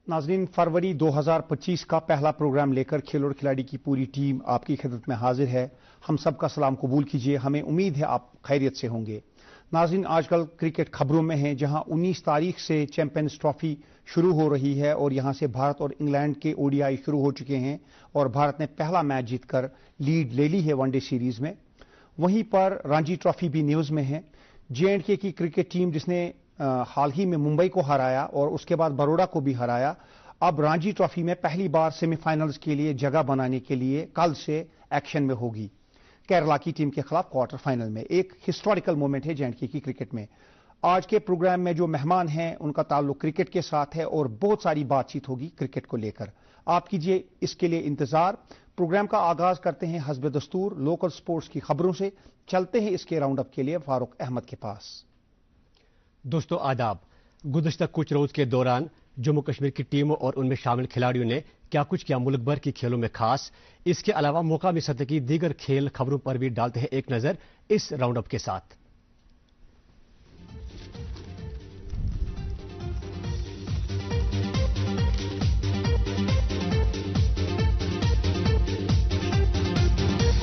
नाजरीन, फरवरी 2025 का पहला प्रोग्राम लेकर खेल और खिलाड़ी की पूरी टीम आपकी खिदमत में हाजिर है। हम सबका सलाम कबूल कीजिए। हमें उम्मीद है आप खैरियत से होंगे। नाजरीन, आजकल क्रिकेट खबरों में है, जहां 19 तारीख से चैंपियंस ट्रॉफी शुरू हो रही है और यहां से भारत और इंग्लैंड के ओडीआई शुरू हो चुके हैं और भारत ने पहला मैच जीतकर लीड ले ली है वनडे सीरीज में। वहीं पर रणजी ट्रॉफी भी न्यूज में है। J&K की क्रिकेट टीम जिसने हाल ही में मुंबई को हराया और उसके बाद बड़ौदा को भी हराया, अब रणजी ट्रॉफी में पहली बार सेमीफाइनल्स के लिए जगह बनाने के लिए कल से एक्शन में होगी केरला की टीम के खिलाफ क्वार्टर फाइनल में। एक हिस्टोरिकल मोमेंट है J&K की क्रिकेट में। आज के प्रोग्राम में जो मेहमान हैं उनका ताल्लुक क्रिकेट के साथ है और बहुत सारी बातचीत होगी क्रिकेट को लेकर। आप कीजिए इसके लिए इंतजार। प्रोग्राम का आगाज करते हैं हस्ब दस्तूर लोकल स्पोर्ट्स की खबरों से। चलते हैं इसके राउंड अप के लिए फारूक अहमद के पास। दोस्तों आदाब। गुज़श्ता कुछ रोज के दौरान जम्मू कश्मीर की टीमों और उनमें शामिल खिलाड़ियों ने क्या कुछ किया मुल्क भर की खेलों में खास, इसके अलावा मुकामी सतह की दीगर खेल खबरों पर भी डालते हैं एक नजर इस राउंड अप के साथ।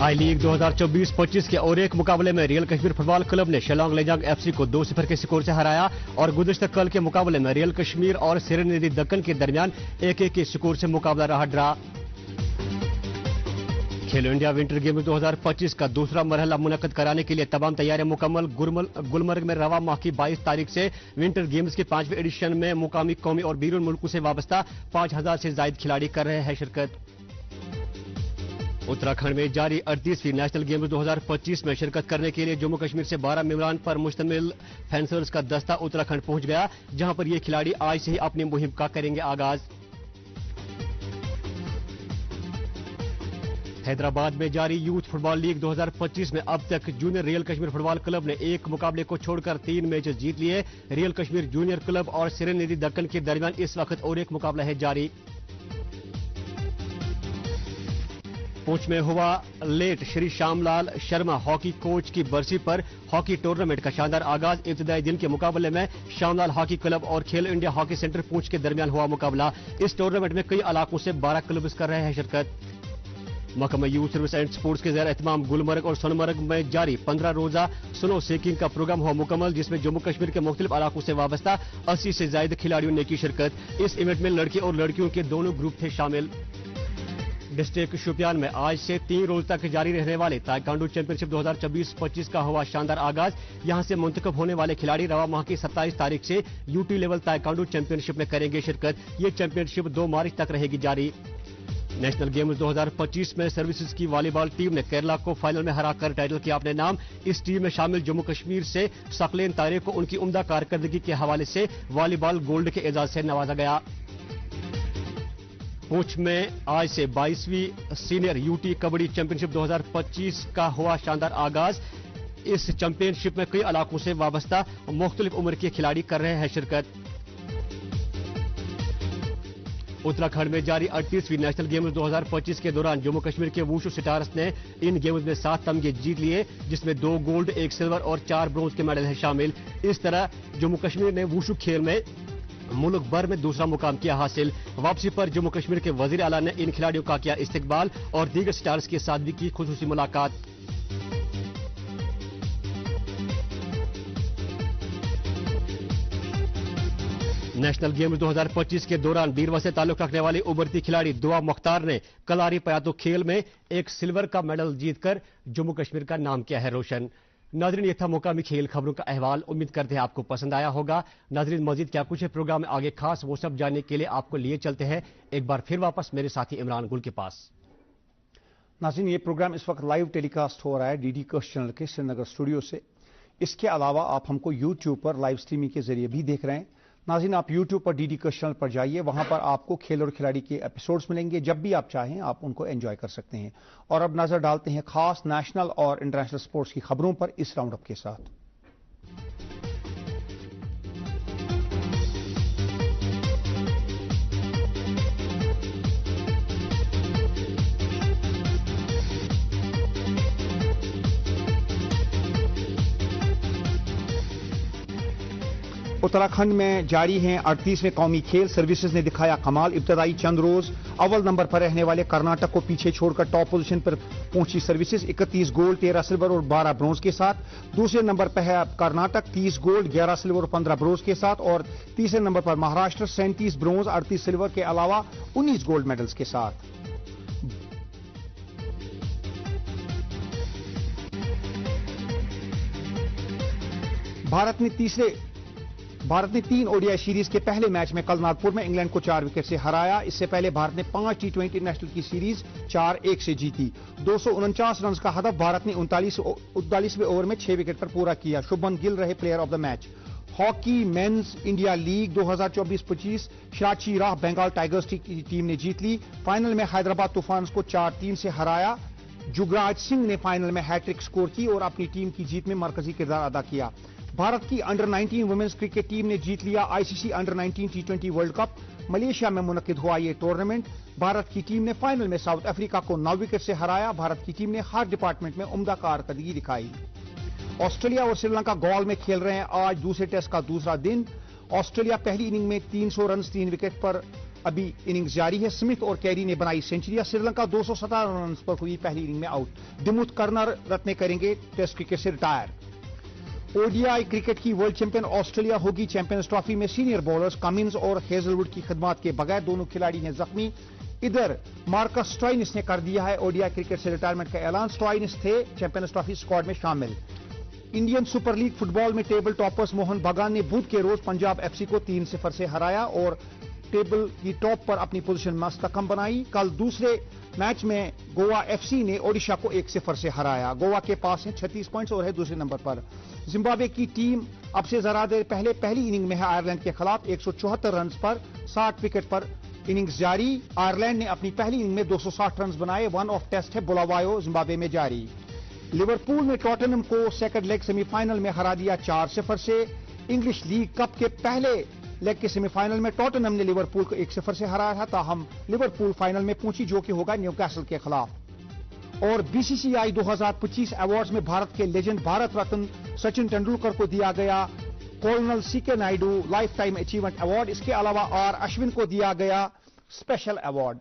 आई लीग 2024-25 के और एक मुकाबले में रियल कश्मीर फुटबॉल क्लब ने शिलांग लेजांग FC को 2-0 के स्कोर से हराया और गुज़श्ता कल के मुकाबले में रियल कश्मीर और सेरेनिटी दक्कन के दरमियान 1-1 के स्कोर से मुकाबला रहा ड्रा। खेलो इंडिया विंटर गेम्स 2025 का दूसरा मरहला मुनक्कद कराने के लिए तमाम तैयारियां मुकम्मल। गुलमर्ग में रवा माह की 22 तारीख से विंटर गेम्स के 5वें एडिशन में मुकामी, कौमी और बैरून मुल्कों से वाबस्ता 5000 से जायद खिलाड़ी कर रहे हैं शिरकत। उत्तराखंड में जारी 38वीं नेशनल गेम्स 2025 में शिरकत करने के लिए जम्मू कश्मीर से 12 मेंबरान पर मुश्तमिल फेंसर्स का दस्ता उत्तराखंड पहुंच गया, जहां पर ये खिलाड़ी आज से ही अपनी मुहिम का करेंगे आगाज। हैदराबाद में जारी यूथ फुटबॉल लीग 2025 में अब तक junior real Kashmir football club ने एक मुकाबले को छोड़कर 3 मैच जीत लिए। रियल कश्मीर जूनियर क्लब और सेरेनिटी दक्कन के दरमियान इस वक्त और एक मुकाबला है जारी। पुंछ में हुआ late Shri Shyamlal Sharma hockey coach की बरसी पर हॉकी टूर्नामेंट का शानदार आगाज। इब्तदाई दिन के मुकाबले में श्यामलाल हॉकी क्लब और खेल इंडिया हॉकी सेंटर पुंछ के दरमियान हुआ मुकाबला। इस टूर्नामेंट में कई इलाकों से 12 क्लब्स कर रहे हैं शिरकत। महकमा यूथ सर्विस एंड स्पोर्ट्स के ज़ेर एहतमाम गुलमर्ग और सोनमर्ग में जारी 15 रोजा स्नो सेकिंग का प्रोग्राम हुआ मुकम्मल, जिसमें जम्मू कश्मीर के मुख्तलिफ इलाकों से वाबस्ता 80 से ज्यादा खिलाड़ियों ने की शिरकत। इस इवेंट में लड़के और लड़कियों के दोनों ग्रुप थे शामिल। डिस्ट्रिक्ट शोपियान में आज से 3 रोज तक जारी रहने वाले ताइक्वांडो चैंपियनशिप 2024-25 का हुआ शानदार आगाज। यहां से मुंतखब होने वाले खिलाड़ी रवा माह की 27 तारीख से यूटी लेवल ताइक्वांडो चैंपियनशिप में करेंगे शिरकत। ये चैंपियनशिप 2 मार्च तक रहेगी जारी। नेशनल गेम्स 2025 में सर्विसेज की वॉलीबॉल टीम ने केरला को फाइनल में हराकर टाइटल किया अपने नाम। इस टीम में शामिल जम्मू कश्मीर से सकलेन तारे को उनकी उम्दा कारकर्दगी के हवाले से वॉलीबॉल गोल्ड के एजाज से नवाजा गया। पुंछ में आज से 22वीं सीनियर यूटी कबड्डी चैंपियनशिप 2025 का हुआ शानदार आगाज। इस चैंपियनशिप में कई इलाकों से वाबस्ता मुख्तलिफ उम्र के खिलाड़ी कर रहे हैं शिरकत। उत्तराखंड में जारी 38वीं नेशनल गेम्स 2025 के दौरान जम्मू कश्मीर के वुशु स्टार्स ने इन गेम्स में 7 तमगे जीत लिए, जिसमें 2 गोल्ड, 1 सिल्वर और 4 ब्रोंज के मेडल हैं शामिल। इस तरह जम्मू कश्मीर ने वुशु खेल में मुल्क भर में दूसरा मुकाम किया हासिल। वापसी पर जम्मू कश्मीर के वजीर आला ने इन खिलाड़ियों का किया इस्तकबाल और दीगर स्टार्स के साथ भी की खुसूसी मुलाकात। नेशनल गेम्स 2025 के दौरान बीरवा से ताल्लुक रखने वाली उभरती खिलाड़ी दुआ मुख्तार ने कलारी पयातो खेल में एक सिल्वर का मेडल जीतकर जम्मू कश्मीर का नाम किया है रोशन। नाजरीन, ये था मुकामी खेल खबरों का अहवाल। उम्मीद करते हैं आपको पसंद आया होगा। नाजरीन, मजीद क्या कुछ है प्रोग्राम में आगे खास, वो सब जानने के लिए आपको लिए चलते हैं एक बार फिर वापस मेरे साथी इमरान गुल के पास। नाजरीन, ये प्रोग्राम इस वक्त लाइव टेलीकास्ट हो रहा है DD कश चैनल के श्रीनगर स्टूडियो से। इसके अलावा आप हमको यूट्यूब पर लाइव स्ट्रीमिंग के जरिए भी देख रहे हैं। नाज़रीन, आप यूट्यूब पर DD कश चैनल पर जाइए, वहां पर आपको खेल और खिलाड़ी के एपिसोड्स मिलेंगे। जब भी आप चाहें आप उनको एंजॉय कर सकते हैं। और अब नजर डालते हैं खास नेशनल और इंटरनेशनल स्पोर्ट्स की खबरों पर इस राउंड अप के साथ। उत्तराखंड में जारी हैं 38वें कौमी खेल। सर्विसेज ने दिखाया कमाल। इब्तदाई चंद रोज अव्वल नंबर पर रहने वाले कर्नाटक को पीछे छोड़कर टॉप पोजीशन पर पहुंची सर्विसेज 31 गोल्ड 13 सिल्वर और 12 ब्रोंज के साथ। दूसरे नंबर पर है कर्नाटक 30 गोल्ड 11 सिल्वर और 15 ब्रोंज के साथ, और तीसरे नंबर पर महाराष्ट्र 37 ब्रोंज 38 सिल्वर के अलावा 19 गोल्ड मेडल्स के साथ। भारत ने 3 ओडीआई सीरीज के पहले मैच में कल नागपुर में इंग्लैंड को 4 विकेट से हराया। इससे पहले भारत ने 5 टी20 इंटरनेशनल की सीरीज 4-1 से जीती। 249 रन का हदफ भारत ने 39वें ओवर में 6 विकेट पर पूरा किया। शुभमन गिल रहे player of the match. Hockey mains India league 2024-25 शराची राह बंगाल टाइगर्स की टीम ने जीत ली। फाइनल में हैदराबाद तूफान्स को 4-3 से हराया। जुगराज सिंह ने फाइनल में हैट्रिक स्कोर की और अपनी टीम की जीत में मरकजी किरदार अदा किया। भारत की अंडर 19 वुमेन्स क्रिकेट टीम ने जीत लिया आईसीसी अंडर 19 टी20 वर्ल्ड कप। मलेशिया में मुनक्किद हुआ ये टूर्नामेंट। भारत की टीम ने फाइनल में साउथ अफ्रीका को 9 विकेट से हराया। भारत की टीम ने हर डिपार्टमेंट में उम्दा कारकर्दगी दिखाई। ऑस्ट्रेलिया और श्रीलंका गौल में खेल रहे हैं आज दूसरे टेस्ट का दूसरा दिन। ऑस्ट्रेलिया पहली इनिंग में 300 रन 3 विकेट पर अभी इनिंग्स जारी है। स्मिथ और कैरी ने बनाई सेंचुरियां। श्रीलंका 217 रन पर हुई पहली इनिंग में आउट। दिमुथ कर्नर रत्ने करेंगे टेस्ट क्रिकेट से रिटायर। ओडीआई क्रिकेट की वर्ल्ड चैंपियन ऑस्ट्रेलिया होगी। चैंपियंस ट्रॉफी में सीनियर बॉलर्स कमिंस और हेजलवुड की खिदमात के बगैर दोनों खिलाड़ी हैं जख्मी। इधर मार्कस स्टोइनिस ने कर दिया है ओडीआई क्रिकेट से रिटायरमेंट का ऐलान। स्टोइनिस थे चैंपियंस ट्रॉफी स्क्वाड में शामिल। इंडियन सुपर लीग फुटबॉल में टेबल टॉपर्स मोहन बगान ने बुध के रोज पंजाब एफसी को 3-0 से हराया और टेबल की टॉप पर अपनी पोजीशन मस्तकम बनाई। कल दूसरे मैच में गोवा एफसी ने ओडिशा को 1-0 से हराया। गोवा के पास है 36 पॉइंट्स और है दूसरे नंबर पर। जिम्बाब्वे की टीम अब से जरा देर पहले पहली इनिंग में है आयरलैंड के खिलाफ 174 रन पर 60 विकेट पर इनिंग्स जारी। आयरलैंड ने अपनी पहली इनिंग में 260 रन बनाए। वन ऑफ टेस्ट है बुलावायो जिम्बाब्वे में जारी। लिवरपूल ने टॉटनहम को सेकंड लेग सेमीफाइनल में हरा दिया 4-0 से। इंग्लिश लीग कप के पहले लेग के सेमीफाइनल में टॉटनहम ने लिवरपूल को 1-0 से हराया था। ताहम लिवरपूल फाइनल में पहुंची जो कि होगा न्यूकासल के खिलाफ। और बीसीसीआई 2025 अवार्ड्स में भारत के लेजेंड भारत रत्न सचिन तेंदुलकर को दिया गया colonel CK Naidu lifetime achievement award. इसके अलावा आर अश्विन को दिया गया स्पेशल अवार्ड।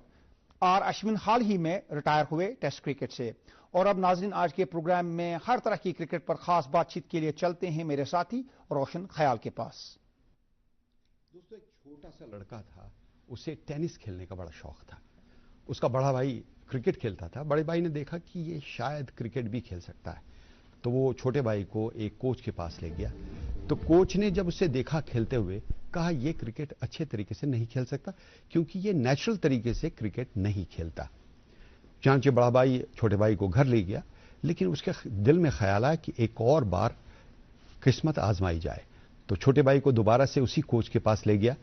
आर अश्विन हाल ही में रिटायर हुए टेस्ट क्रिकेट से। और अब नाजरीन आज के प्रोग्राम में हर तरह की क्रिकेट पर खास बातचीत के लिए चलते हैं मेरे साथी रोशन ख्याल के पास। दोस्तों, एक छोटा सा लड़का था, उसे टेनिस खेलने का बड़ा शौक था। उसका बड़ा भाई क्रिकेट खेलता था। बड़े भाई ने देखा कि ये शायद क्रिकेट भी खेल सकता है, तो वो छोटे भाई को एक कोच के पास ले गया। तो कोच ने जब उसे देखा खेलते हुए कहा ये क्रिकेट अच्छे तरीके से नहीं खेल सकता क्योंकि ये नेचुरल तरीके से क्रिकेट नहीं खेलता। चांचे बड़ा भाई छोटे भाई को घर ले गया, लेकिन उसके दिल में ख्याल आया कि एक और बार किस्मत आजमाई जाए। तो छोटे भाई को दोबारा से उसी कोच के पास ले गया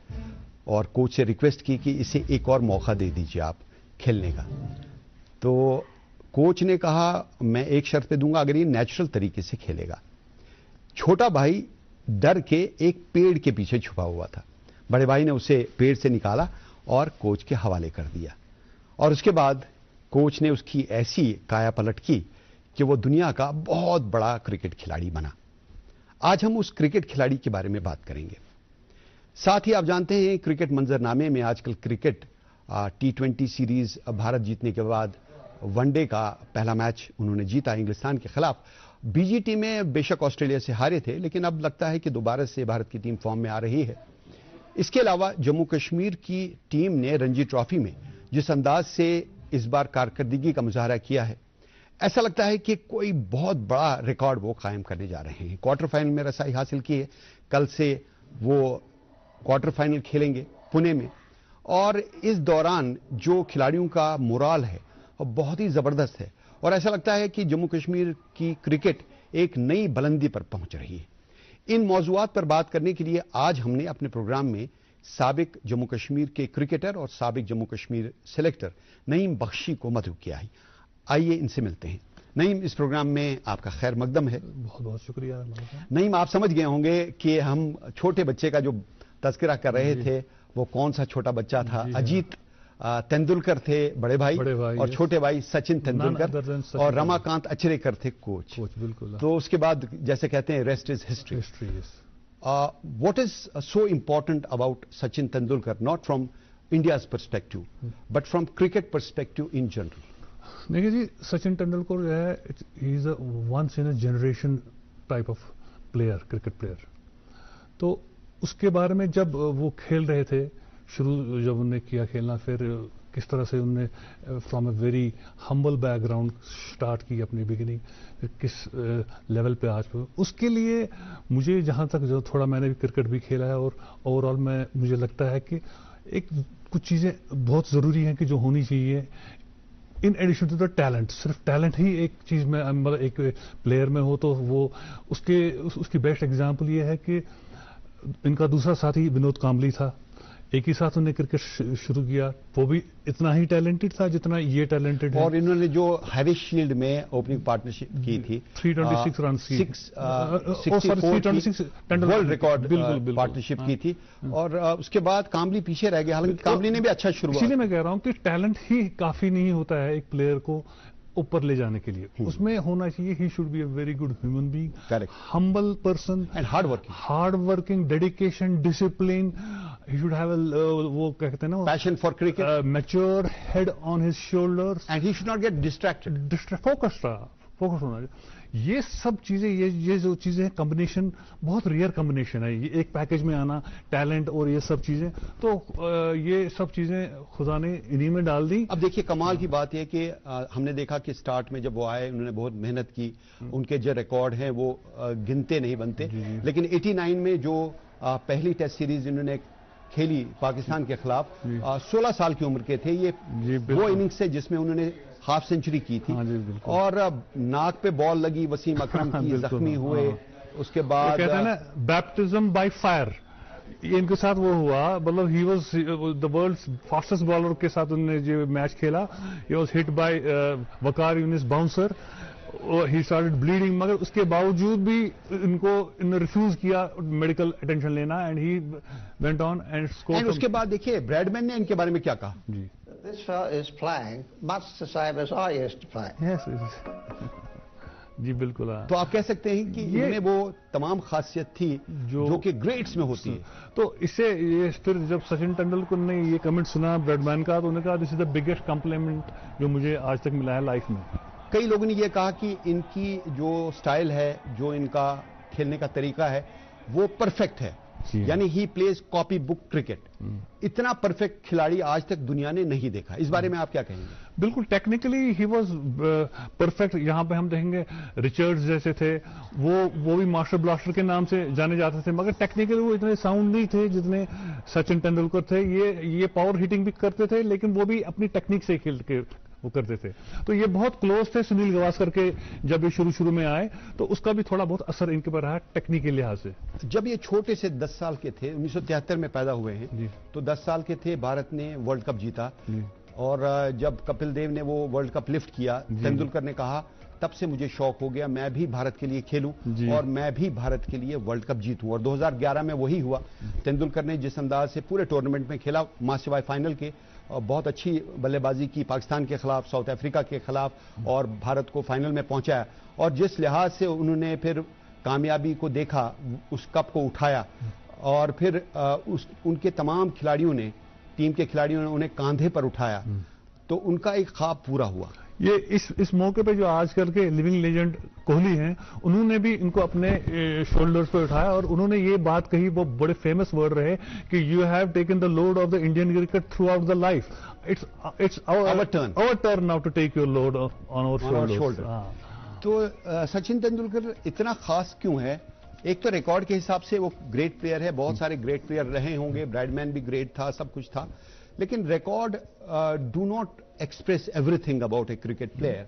और कोच से रिक्वेस्ट की कि इसे एक और मौका दे दीजिए आप खेलने का। तो कोच ने कहा मैं एक शर्त पे दूंगा, अगर ये नेचुरल तरीके से खेलेगा। छोटा भाई डर के एक पेड़ के पीछे छुपा हुआ था। बड़े भाई ने उसे पेड़ से निकाला और कोच के हवाले कर दिया। और उसके बाद कोच ने उसकी ऐसी काया पलट की कि वो दुनिया का बहुत बड़ा क्रिकेट खिलाड़ी बना। आज हम उस क्रिकेट खिलाड़ी के बारे में बात करेंगे। साथ ही आप जानते हैं क्रिकेट मंजरनामे में आजकल क्रिकेट टी20 सीरीज भारत जीतने के बाद वनडे का पहला मैच उन्होंने जीता इंग्लिस्तान के खिलाफ। बीजीटी में बेशक ऑस्ट्रेलिया से हारे थे, लेकिन अब लगता है कि दोबारा से भारत की टीम फॉर्म में आ रही है। इसके अलावा जम्मू कश्मीर की टीम ने रणजी ट्रॉफी में जिस अंदाज से इस बार कारकर्दगी का मुजाहरा किया है, ऐसा लगता है कि कोई बहुत बड़ा रिकॉर्ड वो कायम करने जा रहे हैं। क्वार्टर फाइनल में रसाई हासिल की है। कल से वो क्वार्टर फाइनल खेलेंगे पुणे में। और इस दौरान जो खिलाड़ियों का मोराल है वो बहुत ही जबरदस्त है और ऐसा लगता है कि जम्मू कश्मीर की क्रिकेट एक नई बुलंदी पर पहुंच रही है। इन मौजूआत पर बात करने के लिए आज हमने अपने प्रोग्राम में साबिक जम्मू कश्मीर के क्रिकेटर और साबिक जम्मू कश्मीर सिलेक्टर नईम बख्शी को मदऊ किया है। आइए इनसे मिलते हैं। नईम, इस प्रोग्राम में आपका खैर मकदम है। बहुत बहुत शुक्रिया। नईम, आप समझ गए होंगे कि हम छोटे बच्चे का जो तस्करा कर रहे थे वो कौन सा छोटा बच्चा था। अजीत तेंदुलकर थे बड़े भाई और छोटे भाई सचिन तेंदुलकर और रमाकांत अचरेकर थे कोच। बिल्कुल। तो उसके बाद जैसे कहते हैं rest is history. what is so important about Sachin Tendulkar, not from India's perspective, but from cricket perspective in general? देखिए जी, सचिन तेंदुलकर जो है, he is a once in a generation type of player, cricket player. तो उसके बारे में जब वो खेल रहे थे, शुरू जब उन्होंने किया खेलना, फिर किस तरह से उन्होंने from a very humble background start की अपनी बिगिनिंग, फिर किस लेवल पे आज पे, उसके लिए मुझे जहां तक जो थोड़ा मैंने भी क्रिकेट भी खेला है और ओवरऑल मुझे लगता है कि एक कुछ चीजें बहुत जरूरी हैं कि जो होनी चाहिए in addition to the talent. सिर्फ टैलेंट ही एक चीज में, मतलब एक प्लेयर में हो तो वो उसकी बेस्ट एग्जांपल ये है कि इनका दूसरा साथी विनोद कांबली था. एक ही साथ उन्हें क्रिकेट शुरू किया, वो भी इतना ही टैलेंटेड था जितना ये टैलेंटेड है. और इन्होंने जो हैरिस शील्ड में ओपनिंग पार्टनरशिप की थी, 326 रन की, 326 वर्ल्ड रिकॉर्ड पार्टनरशिप की थी. और उसके बाद कांबली पीछे रह गया, हालांकि कांबली ने भी अच्छा शुरुआत. इसीलिए मैं कह रहा हूं कि टैलेंट ही काफी नहीं होता है एक प्लेयर को ऊपर ले जाने के लिए. उसमें होना चाहिए, he should be a very good human being, correct, humble person and hard working, dedication, discipline. He should have वो क्या कहते हैं ना, passion for cricket, mature head on his shoulders, and he should not get distracted. Focus होना चाहिए. ये सब चीजें, ये जो चीजें हैं, कॉम्बिनेशन बहुत रेयर कॉम्बिनेशन है ये, एक पैकेज में आना, टैलेंट और ये सब चीजें. तो ये सब चीजें खुदा ने इन्हीं में डाल दी. अब देखिए, कमाल की बात है कि हमने देखा कि स्टार्ट में जब वो आए, उन्होंने बहुत मेहनत की, उनके जो रिकॉर्ड हैं वो गिनते नहीं बनते. लेकिन 89 में जो पहली टेस्ट सीरीज इन्होंने खेली पाकिस्तान के खिलाफ, 16 साल की उम्र के थे ये, वो इनिंग्स है जिसमें उन्होंने हाफ सेंचुरी की थी. और नाक पे बॉल लगी वसीम अकरम की, जख्मी हुए. उसके बाद कहते हैं ना, बैप्टिज्म बाय फायर, ये इनके साथ वो हुआ. मतलब he was the world's fastest bowler के साथ उन्होंने जो मैच खेला, he was hit by Waqar Younis bouncer, he started bleeding. मगर उसके बावजूद भी इन्होंने रिफ्यूज किया मेडिकल अटेंशन लेना, and he went on and scored. उसके बाद देखिए ब्रैडमैन ने इनके बारे में क्या कहा. जी, This fellow is playing much the same as I used to play. yes. जी बिल्कुल. तो आप कह सकते हैं कि इनमें वो तमाम खासियत थी जो कि ग्रेट्स में होती है. तो इससे ये फिर जब सचिन तेंदुलकर ने ये कमेंट सुना ब्रैडमैन का, तो उन्होंने कहा this is the biggest complement जो मुझे आज तक मिला है लाइफ में. कई लोगों ने ये कहा कि इनकी जो स्टाइल है, जो इनका खेलने का तरीका है, वो परफेक्ट है. यानी he plays copy book cricket. इतना परफेक्ट खिलाड़ी आज तक दुनिया ने नहीं देखा. इस बारे में आप क्या कहेंगे. बिल्कुल, टेक्निकली ही वाज परफेक्ट. यहां पे हम देखेंगे रिचर्ड्स जैसे थे, वो भी मास्टर ब्लास्टर के नाम से जाने जाते थे, मगर टेक्निकली वो इतने साउंड नहीं थे जितने सचिन तेंदुलकर थे. ये पावर हिटिंग भी करते थे, लेकिन वो भी अपनी टेक्निक से खेल के वो करते थे. तो ये बहुत क्लोज थे सुनील गावस्कर के. जब ये शुरू में आए तो उसका भी थोड़ा बहुत असर इनके पर रहा टेक्निक के लिहाज से. जब ये छोटे से 10 साल के थे, 1973 में पैदा हुए हैं, तो 10 साल के थे, भारत ने वर्ल्ड कप जीता. और जब कपिल देव ने वो वर्ल्ड कप लिफ्ट किया, तेंदुलकर ने कहा तब से मुझे शौक हो गया, मैं भी भारत के लिए खेलूं और मैं भी भारत के लिए वर्ल्ड कप जीतूं. और 2011 में वही हुआ. तेंदुलकर ने जिस अंदाज से पूरे टूर्नामेंट में खेला, मां सिवाय फाइनल के, और बहुत अच्छी बल्लेबाजी की पाकिस्तान के खिलाफ, साउथ अफ्रीका के खिलाफ, और भारत को फाइनल में पहुंचाया. और जिस लिहाज से उन्होंने फिर कामयाबी को देखा, उस कप को उठाया, और फिर उनके तमाम खिलाड़ियों ने, टीम के खिलाड़ियों ने उन्हें कांधे पर उठाया, तो उनका एक ख्वाब पूरा हुआ. ये इस मौके पे जो आजकल के लिविंग लेजेंड कोहली हैं, उन्होंने भी इनको अपने शोल्डर्स पे उठाया, और उन्होंने ये बात कही, वो बड़े फेमस वर्ड रहे कि you have taken the load of the Indian cricket throughout the life. It's our turn now to take your load on our shoulder. तो सचिन तेंदुलकर इतना खास क्यों है? एक तो रिकॉर्ड के हिसाब से वो ग्रेट प्लेयर है, बहुत सारे ग्रेट प्लेयर रहे होंगे, ब्रैडमैन भी ग्रेट था, सब कुछ था, लेकिन record do not express everything about A cricket player.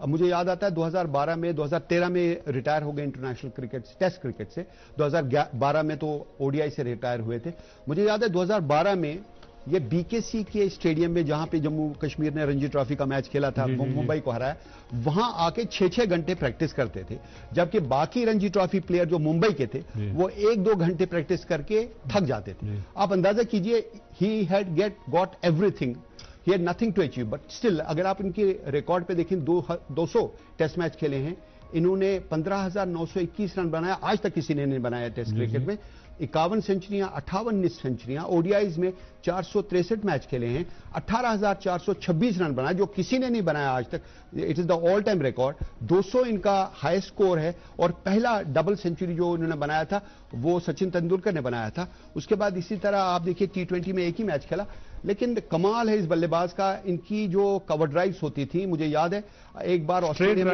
मुझे याद आता है 2012 में, 2013 में रिटायर हो गए इंटरनेशनल क्रिकेट, टेस्ट क्रिकेट से. 2012 में तो ओडीआई से रिटायर हुए थे. मुझे याद है 2012 में ये बीकेसी के स्टेडियम में, जहां पे जम्मू कश्मीर ने रणजी ट्रॉफी का मैच खेला था, मुंबई को हराया, वहां आके 6-6 घंटे प्रैक्टिस करते थे, जबकि बाकी रणजी ट्रॉफी प्लेयर जो मुंबई के थे वो 1-2 घंटे प्रैक्टिस करके थक जाते थे. आप अंदाजा कीजिए, he had got everything, he had nothing to achieve, but still अगर आप इनके रिकॉर्ड पे देखें, 200 टेस्ट मैच खेले हैं इन्होंने, 15,921 रन बनाया, आज तक किसी ने नहीं बनाया टेस्ट क्रिकेट में. 51 सेंचुरियां, 58 सेंचुरियां, ओडीआईज में 463 मैच खेले हैं, 18,426 रन बनाए, जो किसी ने नहीं बनाया आज तक। It is the all time record. 200 इनका हाईएस्ट स्कोर है, और पहला डबल सेंचुरी जो इन्होंने बनाया था वो सचिन तेंदुलकर ने बनाया था। उसके बाद इसी तरह आप देखिए T20 में एक ही मैच खेला, लेकिन कमाल है इस बल्लेबाज का, इनकी जो कवर ड्राइव्स होती थी, मुझे याद है एक बार ऑस्ट्रेलिया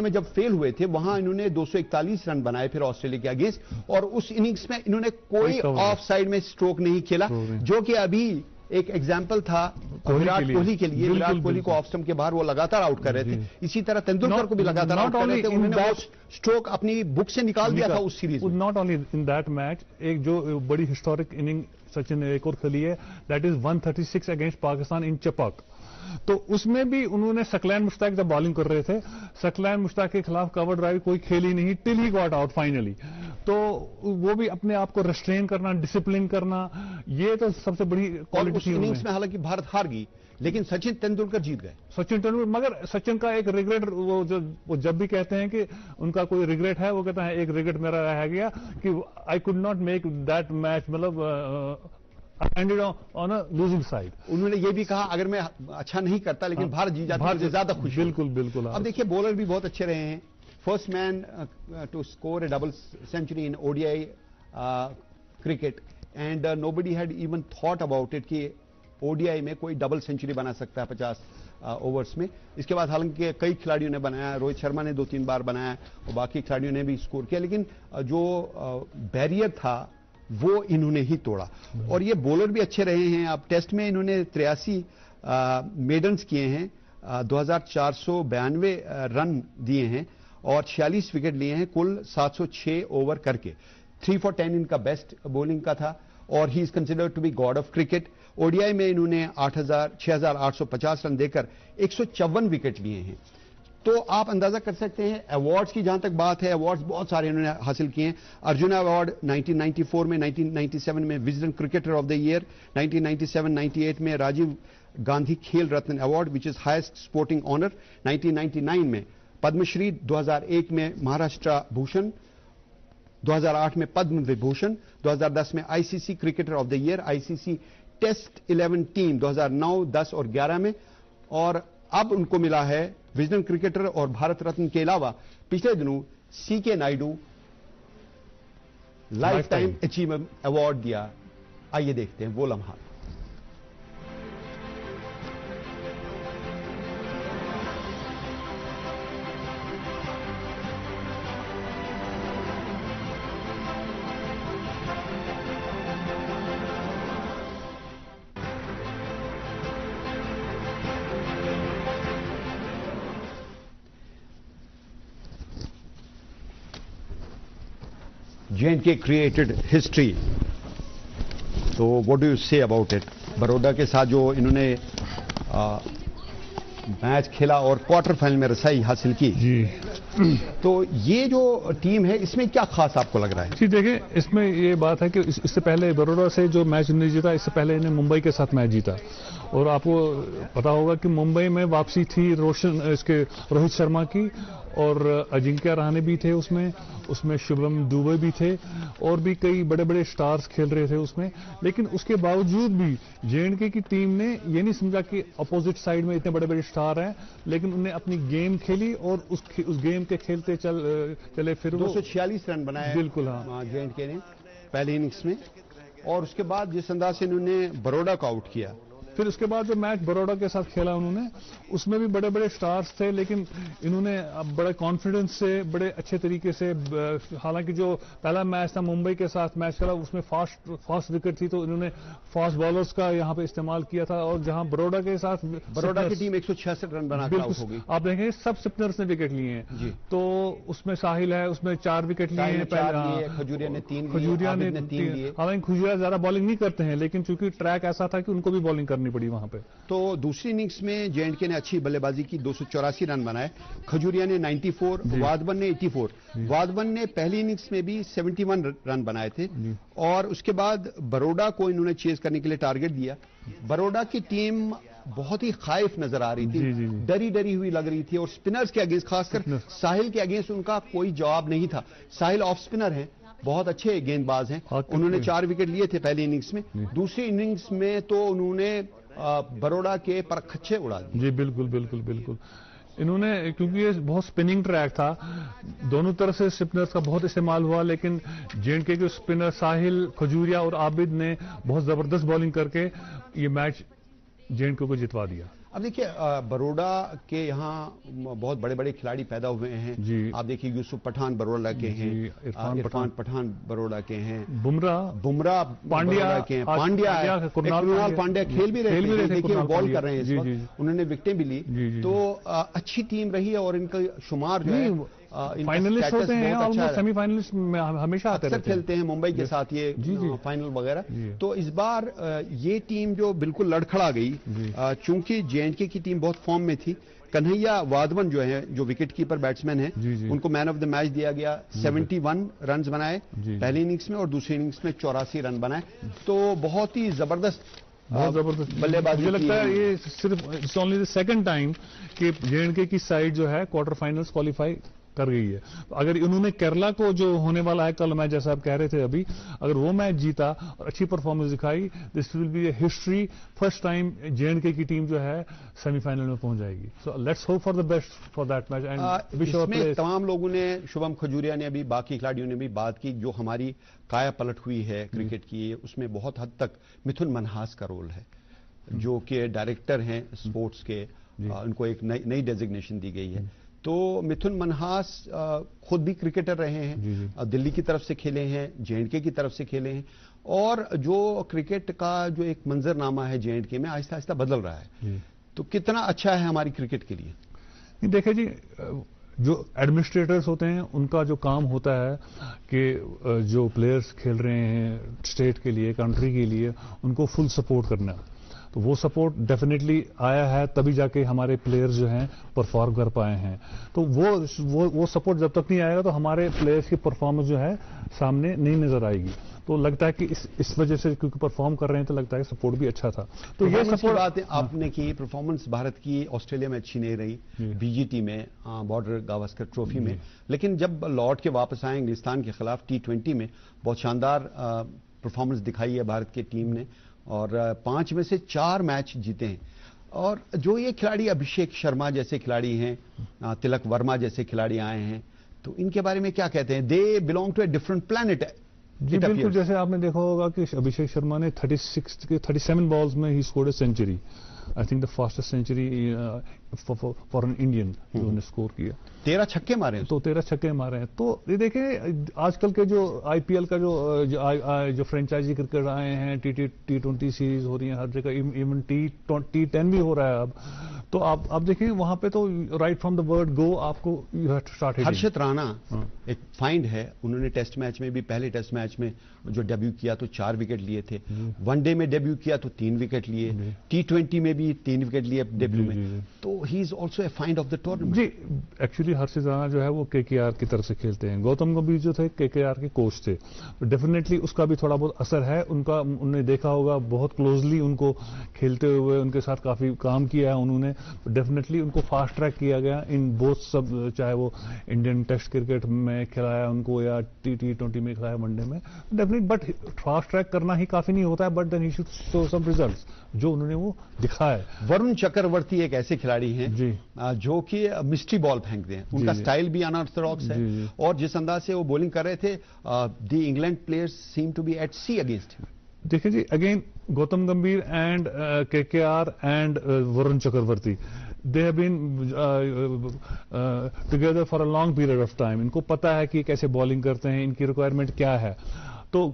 में जब फेल हुए थे, वहां इन्होंने 241 रन बनाए फिर ऑस्ट्रेलिया के अगेंस्ट, और उस इनिंग्स में इन्होंने कोई ऑफ साइड में स्ट्रोक नहीं खेला, जो कि अभी एक एग्जाम्पल था विराट कोहली के लिए। विराट कोहली को ऑफ स्टंप के बाहर वो लगातार आउट कर रहे थे, इसी तरह तेंदुलकर को भी लगातार आउट कर रहे थे। उन्होंने वो स्ट्रोक अपनी बुक से निकाल दिया था उस सीरीज में। Not only in that match, एक जो बड़ी हिस्टोरिक इनिंग सचिन ने एक और खेली है, दैट इज 136 अगेंस्ट पाकिस्तान इन चपक। तो उसमें भी उन्होंने सकलैन मुश्ताक जब बॉलिंग कर रहे थे, सकलैन मुश्ताक के खिलाफ कवर ड्राइव कोई खेली नहीं till he got out finally. तो वो भी अपने आप को रेस्ट्रेन करना, डिसिप्लिन करना, ये तो सबसे बड़ी क्वालिटी थी। इनिंग्स में हालांकि भारत हार गई, लेकिन सचिन तेंदुलकर जीत गए। सचिन तेंदुलकर, मगर सचिन का एक रिग्रेट, वो जब भी कहते हैं कि उनका कोई रिग्रेट है, वो कहता है एक रिग्रेट मेरा रह गया कि I could not make that match, मतलब ended on a losing side। उन्होंने ये भी कहा अगर मैं अच्छा नहीं करता लेकिन भारत जीत जाता मुझे ज्यादा खुशी। बिल्कुल बिल्कुल। अब देखिए बॉलर भी बहुत अच्छे रहे हैं। First man to score a double century in ODI cricket, and nobody had even thought about it कि ओडीआई में कोई डबल सेंचुरी बना सकता है 50 ओवर्स में। इसके बाद हालांकि कई खिलाड़ियों ने बनाया, रोहित शर्मा ने 2-3 बार बनाया और बाकी खिलाड़ियों ने भी स्कोर किया, लेकिन जो बैरियर था वो इन्होंने ही तोड़ा। और ये बॉलर भी अच्छे रहे हैं। अब टेस्ट में इन्होंने 83 मेडन्स किए हैं, 2492 रन दिए हैं और 46 विकेट लिए हैं, कुल 706 ओवर करके। 3 for 10 इनका बेस्ट बॉलिंग का था, और he is considered to be god of cricket. ODI में इन्होंने 6850 रन देकर 154 विकेट लिए हैं। तो आप अंदाजा कर सकते हैं। अवार्ड्स की जहां तक बात है, अवार्ड्स बहुत सारे इन्होंने हासिल किए हैं। अर्जुन अवार्ड 1994 में, 1997 में Wisden cricketer of the year, 1997-98 में Rajiv Gandhi Khel Ratna award which is highest sporting honour, 1999 में पद्मश्री, 2001 में महाराष्ट्र भूषण, 2008 में पद्म विभूषण, 2010 में ICC cricketer of the year, ICC test 11 team 2009, 10 और 11 में, और अब उनको मिला है विजडन क्रिकेटर और भारत रत्न के अलावा पिछले दिनों CK Naidu lifetime achievement award दिया। आइए देखते हैं वो लम्हा। J&K created history, तो what do you say about it? Baroda के साथ जो इन्होंने मैच खेला और क्वार्टर फाइनल में रसाई हासिल की जी, तो ये जो टीम है इसमें क्या खास आपको लग रहा है? जी देखिए, इसमें ये बात है कि इससे पहले बड़ौदा से जो मैच इन्होंने जीता, इससे पहले इन्हें मुंबई के साथ मैच जीता, और आपको पता होगा कि मुंबई में वापसी थी रोहित शर्मा की, और अजिंक्य रहाणे भी थे उसमें शुभम दुबे भी थे, और भी कई बड़े बड़े स्टार्स खेल रहे थे उसमें। लेकिन उसके बावजूद भी J&K की टीम ने ये नहीं समझा कि अपोजिट साइड में इतने बड़े बड़े स्टार हैं, लेकिन उन्हें अपनी गेम खेली और उस गेम के खेलते चले फिर 246 रन बनाए बिल्कुल हाँ J&K ने पहले इनिंग्स में, और उसके बाद जिस अंदाज से इन्होंने बड़ौदा को आउट किया, फिर उसके बाद जो मैच बड़ौदा के साथ खेला उन्होंने, उसमें भी बड़े बड़े स्टार्स थे, लेकिन इन्होंने बड़े कॉन्फिडेंस से, बड़े अच्छे तरीके से, हालांकि जो पहला मैच था मुंबई के साथ मैच खेला उसमें फास्ट विकेट थी, तो इन्होंने फास्ट बॉलर्स का यहां पे इस्तेमाल किया था, और जहां बड़ौदा के साथ बड़ौदा की टीम 166 रन बनाकर आउट हो गई। आप देखेंगे सब स्पिनर्स ने विकेट लिए हैं, तो उसमें साहिल है, उसमें 4 विकेट लिए हैं, खजूरिया ने 3 लिए। हालांकि खजूरिया ज्यादा बॉलिंग नहीं करते हैं, लेकिन चूंकि ट्रैक ऐसा था कि उनको भी बॉलिंग करनी पड़ी वहां पे। तो दूसरी इनिंग्स में J&K ने अच्छी बल्लेबाजी की, 284 रन बनाए। खजूरिया ने 94, वाधवन ने 84। वाधवन ने पहली इनिंग्स में भी 71 रन बनाए थे, और उसके बाद बड़ौदा को इन्होंने चेज करने के लिए टारगेट दिया। बड़ौदा की टीम बहुत ही खाइफ नजर आ रही थी, डरी डरी हुई लग रही थी, और स्पिनर्स के अगेंस्ट, खासकर साहिल के अगेंस्ट उनका कोई जवाब नहीं था। साहिल ऑफ स्पिनर है, بہت اچھے گیند باز ہیں. انہوں نے 4 وکٹ لیے تھے پہلی اننگز میں. دوسری اننگز میں تو انہوں نے بروڑا کے پرکھچے اڑا دیے. جی بالکل بالکل بالکل. انہوں نے کیونکہ یہ بہت سپننگ ٹریک تھا, دونوں طرف سے اسپنرز کا بہت استعمال ہوا, لیکن جے اینڈ کے جو اسپنر ساحل, کھجوریا اور عابد نے بہت زبردست بالنگ کر کے یہ میچ جے اینڈ کے کو جتوا دیا. اب دیکھیے بروڑا کے یہاں بہت بڑے بڑے کھلاڑی پیدا ہوئے ہیں. جی. آپ دیکھیے یوسف پٹھان بروڑا کے ہیں, عرفان پٹھان بروڑا کے ہیں, بمراہ پانڈیا کے ہیں, کرنال پانڈیا کھیل بھی رہے ہیں, دیکھیے بال کر رہے ہیں اس وقت, انہوں نے وکٹیں بھی لی. تو اچھی ٹیم رہی ہے اور ان کا شمار جو ہے فائنلسٹ ہوتے ہیں اور سیمی فائنلسٹ میں ہمیشہ آتے رہتے ہیں, کھیلتے ہیں ممبئی کے ساتھ یہ فائنل وغیرہ. تو اس بار یہ ٹیم جو بالکل لڑکھڑا گئی, چونکہ جے اینڈ کے کی ٹیم بہت فارم میں تھی. کنہیا وادون جو ہے, جو وکٹ کیپر بیٹسمین ہیں, ان کو مین آف دا میچ دیا گیا. 71 رنز بنائے پہلی اننگز میں اور دوسری اننگز میں 84 رن بنائے. تو بہت ہی زبردست بلے بازی. مجھے لگتا ہے یہ صرف it's only the second time کہ جے اینڈ کے کی سائڈ جو ہے کوارٹر فائنلز کوالیفائی کر گئی ہے. اگر انہوں نے کیرلا کو جو ہونے والا ہے کل میچ, جیسا آپ کہہ رہے تھے ابھی, اگر وہ میچ جیتا اور اچھی پرفارمنس دکھائی, this will be a history. First time J and K کی ٹیم جو ہے سیمی فائنل میں پہنچ جائے گی. So let's hope for the best for that match. اس میں تمام لوگوں نے, شبھم کھجوریا نے بھی, باقی کھلاڑیوں نے بھی بات کی, جو ہماری کایا پلٹ ہوئی ہے کرکٹ کی, اس میں بہت حد تک متھن منہاس کا رول ہے, جو کہ ڈائریکٹر ہیں اسپورٹس کے. ان کو ایک نئی ڈیزگنیشن دی گئی ہے. تو متھن منہاس خود بھی کرکٹر رہے ہیں, دلی کی طرف سے کھیلے ہیں, جے اینڈ کے کی طرف سے کھیلے ہیں, اور جو کرکٹ کا جو ایک منظر نامہ ہے جے اینڈ کے میں آہستہ آہستہ بدل رہا ہے. تو کتنا اچھا ہے ہماری کرکٹ کے لیے. دیکھیں جی, جو ایڈمنسٹریٹرز ہوتے ہیں ان کا جو کام ہوتا ہے کہ جو پلیئرز کھیل رہے ہیں اسٹیٹ کے لیے, کنٹری کے لیے, ان کو فل سپورٹ کرنا. تو وہ سپورٹ ڈیفینیٹلی آیا ہے, تبھی جا کے ہمارے پلیئرز جو ہیں پرفارم کر پائے ہیں. تو وہ سپورٹ جب تک نہیں آئے گا تو ہمارے پلیئرز کی پرفارمنس جو ہے سامنے نہیں نظر آئے گی. تو لگتا ہے کہ اس وجہ سے کیونکہ پرفارم کر رہے ہیں تو لگتا ہے سپورٹ بھی اچھا تھا. تو یہ سپورٹ بات آپ نے کی. پرفارمنس بھارت کی آسٹریلیا میں اچھی نہیں رہی, بی جی ٹی میں, بارڈر گاوسکر ٹرافی میں, لیکن جب لوٹ کے واپس آئے انگلستان کے خلاف T20 میں بہت شاندار پرفارمنس دکھائی ہے بھارت کی ٹیم نے, اور 5 میں سے 4 میچ جیتے ہیں. اور جو یہ کھلاڑی ابھیشیک شرما جیسے کھلاڑی ہیں, تلک ورما جیسے کھلاڑی آئے ہیں, تو ان کے بارے میں کیا کہتے ہیں؟ They belong to a different plant. جی بالکل, جیسے آپ نے دیکھا ہوگا کہ ابھیشیک شرما نے 37 بالز میں ہی scored a century. I think the fastest century for an Indian جو انہوں نے اسکور کیا. 13 چھکے مارے ہیں. تو 13 چھکے مارے ہیں. تو یہ دیکھیں آج کل کے جو آئی پی ایل کا جو فرینچائزی کرکٹ آئے ہیں, T20 سیریز ہو رہی ہیں ہر جگہ, ایون T10 بھی ہو رہا ہے اب. تو آپ دیکھیں وہاں پہ تو right from the word go آپ کو you have to start. Harshit Rana ایک فائنڈ ہے, انہوں نے ٹیسٹ میچ میں بھی, پہلے ٹیسٹ میچ میں جو ڈیبیو کیا تو 4 وکٹ لیے تھے. ون ڈے میں ڈیبیو کیا تو 3 وکٹ لیے. T20 میں بھی 3 وکٹ لیے ڈیبیو میں. تو ہی is also a find of the tournament. جی ایکچولی ہرشت رانا جو ہے وہ KKR کی طرف سے کھیلتے ہیں. گوتم گمبھیر جو تھے KKR کے کوچ تھے. ڈیفینیٹلی اس کا بھی تھوڑا بہت اثر ہے. انہوں نے دیکھا ہوگا بہت کلوزلی ان کو کھیلتے ہوئے, ان کے ساتھ کافی کام کیا ہے انہوں نے. ڈیفینیٹلی ان کو فاسٹ ٹریک کیا گیا ان بوتھ سب, چاہے وہ انڈین ٹیسٹ کرکٹ میں کھلایا ان کو یا T20 میں کھلایا, ون ڈے میں. ڈیفینیٹلی بٹ فاسٹ ٹریک کرنا ہی کافی نہیں ہوتا ہے, but then he should show some results جو انہوں نے وہ دکھایا ہے. ورن چکرورتی ایک ایسے کھلاڑی ہیں جی جو کہ مسٹری بال پھینکتے ہیں. ان کا سٹائل بھی انارتھوڈاکس ہے, اور جس انداز سے وہ بولنگ کر رہے تھے, the England players seem to be at sea against. دیکھیں جی, again Gautam Gambhir and KKR and Varun Chakravarthy, they have been together for a long period of time. ان کو پتا ہے کہ کیسے بالنگ کرتے ہیں, ان کی ریکوائرمنٹ کیا ہے. تو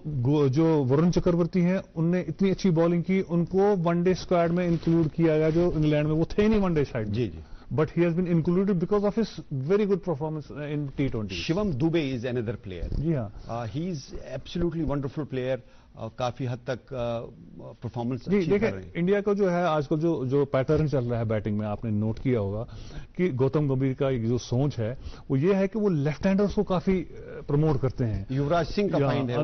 جو ورن چکرورتی ہیں ان نے اتنی اچھی بالنگ کی, ان کو ون ڈے اسکواڈ میں انکلوڈ کیا گیا, جو انگلینڈ میں وہ تھے نہیں ون ڈے سائڈ. جی جی. But he has been included because of his very good performance in T20. Shivam Dube is another player. جی ہاں, he is absolutely wonderful player. کافی حد تک پرفارمنس جی. دیکھیں انڈیا کا جو ہے آج کل جو پیٹرن چل رہا ہے بیٹنگ میں, آپ نے نوٹ کیا ہوگا کہ گوتم گمبھیر کا جو سوچ ہے وہ یہ ہے کہ وہ لیفٹ ہینڈرز کو کافی پروموٹ کرتے ہیں. یوراج سنگھ کا فائنڈ ہے,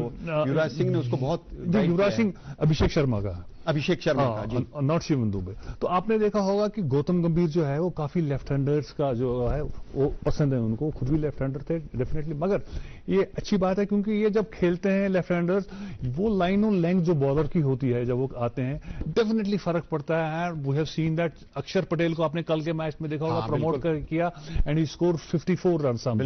یوراج سنگھ نے اس کو بہت. یوراج سنگھ ابھیشیک شرما کا अभिषेक शर्मा का जी, नॉट शिवम दुबे। तो आपने देखा होगा कि गौतम गंभीर जो है वो काफी लेफ्ट हैंडर्स का जो है वो पसंद है उनको, खुद भी लेफ्ट हैंडर थे डेफिनेटली। मगर ये अच्छी बात है क्योंकि ये जब खेलते हैं लेफ्ट हैंडर्स, वो लाइन ऑन लेंथ जो बॉलर की होती है जब वो आते हैं डेफिनेटली फर्क पड़ता है। वी हैव सीन दैट अक्षर पटेल को आपने कल के मैच में देखा होगा, प्रमोट किया and he score 54 run some.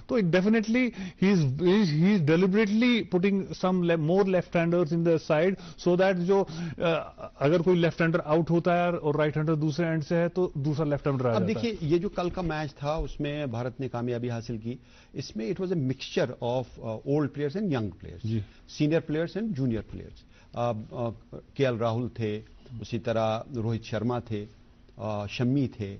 तो definitely he is deliberately putting some more left handers in the side so that जो अगर कोई लेफ्ट हैंडर आउट होता है और राइट हैंडर दूसरे एंड से है तो दूसरा लेफ्ट हैंडर आ जाता है। अब देखिए ये जो कल का मैच था उसमें भारत ने कामयाबी हासिल की। इसमें it was a mixture of old players and young players, senior players and junior players. KL Rahul थे, उसी तरह रोहित शर्मा थे, शम्मी थे,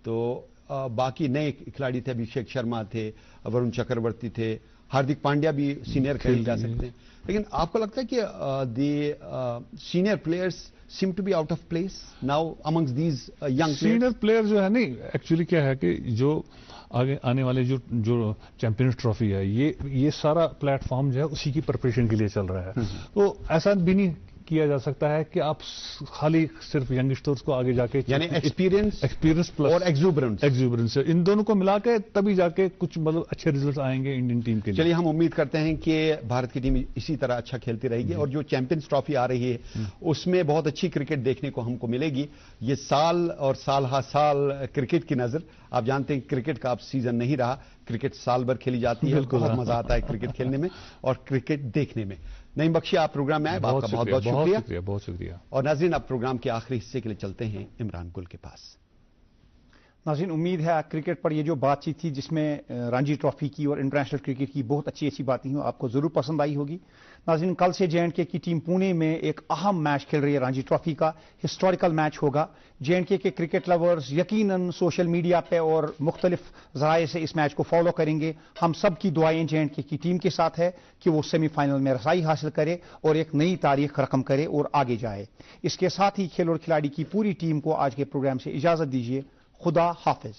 तो बाकी नए खिलाड़ी थे, अभिषेक शर्मा थे, वरुण चक्रवर्ती थे, हार्दिक पांड्या भी सीनियर खेल जा सकते हैं। लेकिन आपको लगता है कि the senior players seem to be out of place now amongst these young senior player जो है नहीं, एक्चुअली क्या है कि जो आगे आने वाले जो चैंपियंस ट्रॉफी है ये सारा प्लेटफॉर्म जो है उसी की प्रिपरेशन के लिए चल रहा है। तो ऐसा भी नहीं किया जा सकता है कि आप खाली सिर्फ यंगस्टर्स को आगे जाके, यानी एक्सपीरियंस प्लस और एक्सूबरेंस इन दोनों को मिला के तभी जाके कुछ मतलब अच्छे रिजल्ट आएंगे इंडियन टीम के लिए। चलिए हम उम्मीद करते हैं कि भारत की टीम इसी तरह अच्छा खेलती रहेगी और जो चैंपियंस ट्रॉफी आ रही है उसमें बहुत अच्छी क्रिकेट देखने को हमको मिलेगी। ये साल और साल हा साल क्रिकेट की नजर, आप जानते हैं क्रिकेट का अब सीजन नहीं रहा, क्रिकेट साल भर खेली जाती है, बहुत मजा आता है क्रिकेट खेलने में और क्रिकेट देखने में। नईम बख्शी आप प्रोग्राम में आए, आपका बहुत बहुत शुक्रिया। बहुत शुक्रिया। और नाज़रीन अब प्रोग्राम के आखिरी हिस्से के लिए चलते हैं इमरान गुल के पास। नाज़रीन उम्मीद है क्रिकेट पर ये जो बातचीत थी जिसमें रणजी ट्रॉफी की और इंटरनेशनल क्रिकेट की बहुत अच्छी अच्छी बातें हुई, आपको जरूर पसंद आई होगी। नाज़रीन कल से J&K की टीम पुणे में एक अहम मैच खेल रही है, रणजी ट्रॉफी का हिस्टोरिकल मैच होगा। J&K के क्रिकेट लवर्स यकीनन सोशल मीडिया पे और मुख्तलिफ ज़राए से इस मैच को फॉलो करेंगे। हम सब की दुआएं J&K की टीम के साथ है कि वो सेमीफाइनल में रसाई हासिल करे और एक नई तारीख रकम करे और आगे जाए। इसके साथ ही खेल और खिलाड़ी की पूरी टीम को आज के प्रोग्राम से इजाजत दीजिए। खुदा हाफिज।